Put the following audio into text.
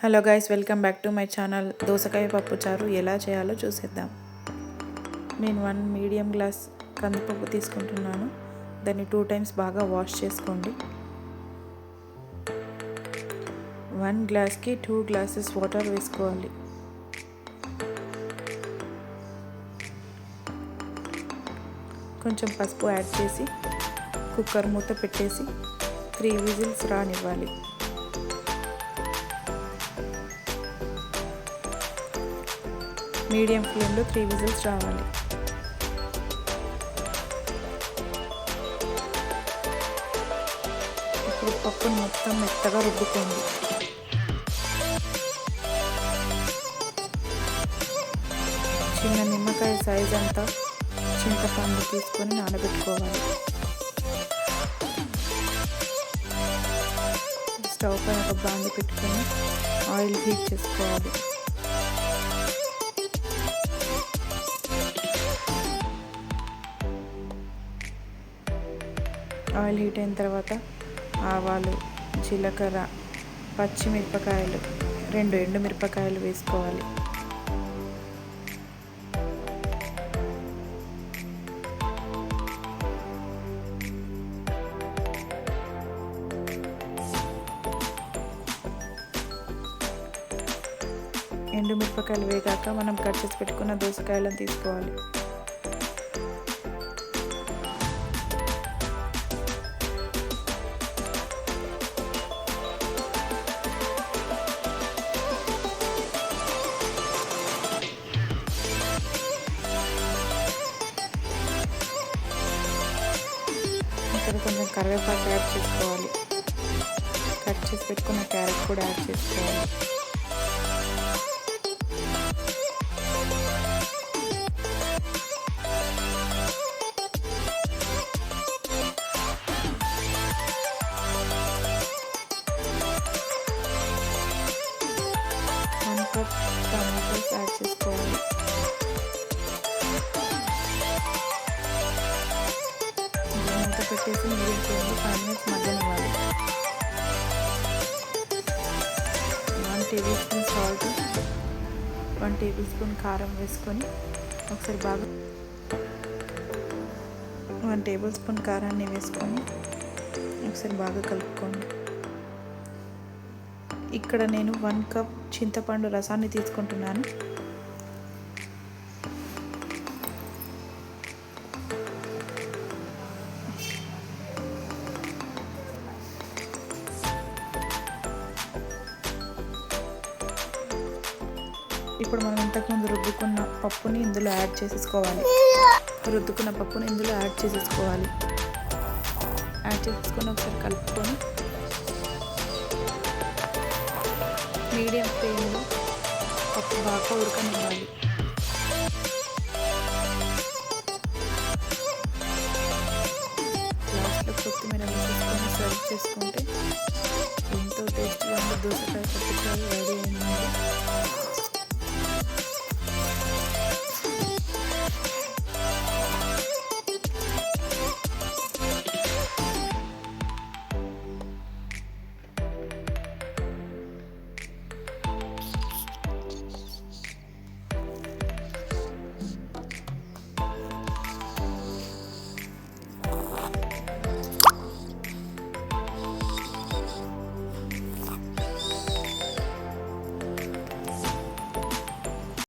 Hello guys, welcome back to my channel. దోసకాయ పప్పు చారు ఎలా చేయాలో చూసేద్దాం. నేను 1 మీడియం గ్లాస్ కందిపప్పు తీసుకుంటున్నాను. దాన్ని 2 టైమ్స్ బాగా వాష్ చేసుకోండి. 1 గ్లాస్కి 2 గ్లాసెస్ వాటర్ వేసుకోవాలి. కొంచెం పసుపు యాడ్ చేసి కుక్కర్ మూత పెట్టేసి 3 విజిల్స్ రానివ్వాలి. మీడియం ఫ్లేమ్లో 3 విజిల్స్ రావాలి. ఇప్పుడు పప్పును మొత్తం మెత్తగా రుబ్బుకోండి. చిన్న నిమ్మకాయ సైజ్ అంతా చింతపండు తీసుకొని నానబెట్టుకోవాలి. స్టవ్ పైన ఒక బాండి పెట్టుకొని ఆయిల్ హీట్ చేసుకోవాలి. ఆయిల్ హీట్ అయిన తర్వాత ఆవాలు, జీలకర్ర, పచ్చిమిరపకాయలు, 2 ఎండుమిరపకాయలు వేసుకోవాలి. ఎండుమిరపకాయలు వేగాక మనం కట్ చేసి పెట్టుకున్న దోసకాయలను తీసుకోవాలి. ఇక్కడ కొంచెం కరివేపాకు యాడ్ చేసుకోవాలి. కట్ చేసి పెట్టుకున్న క్యారెట్ కూడా యాడ్ చేసుకోవాలి. టమాటోస్ యాడ్ చేసుకోవాలి. మూత పెట్టేసి మీడియం ఫ్లేమ్లో 5 మినిట్స్ మగ్గనివ్వాలి. 1 table spoon salt, 1 table spoon కారం వేసుకొని ఒకసారి బాగా 1 టేబుల్ స్పూన్ కారాన్ని వేసుకొని ఒకసారి బాగా కలుపుకోండి. ఇక్కడ నేను 1 కప్ చింతపండు రసాన్ని తీసుకుంటున్నాను. ఇప్పుడు మనం ఇంతకుముందు రుద్దుకున్న పప్పుని ఇందులో యాడ్ చేసేసుకోవాలి. యాడ్ చేసేసుకొని ఒకసారి కలుపుకొని మీడియం ఫ్లేమ్లో పప్పు బాగా ఉడకనివ్వాలి. లాస్ట్లో కొత్తిమీర వేసుకొని సర్వ్ చేసుకుంటే ఎంతో టేస్టీగా దోసకాయ పప్పు చారు రెడీ అయింది.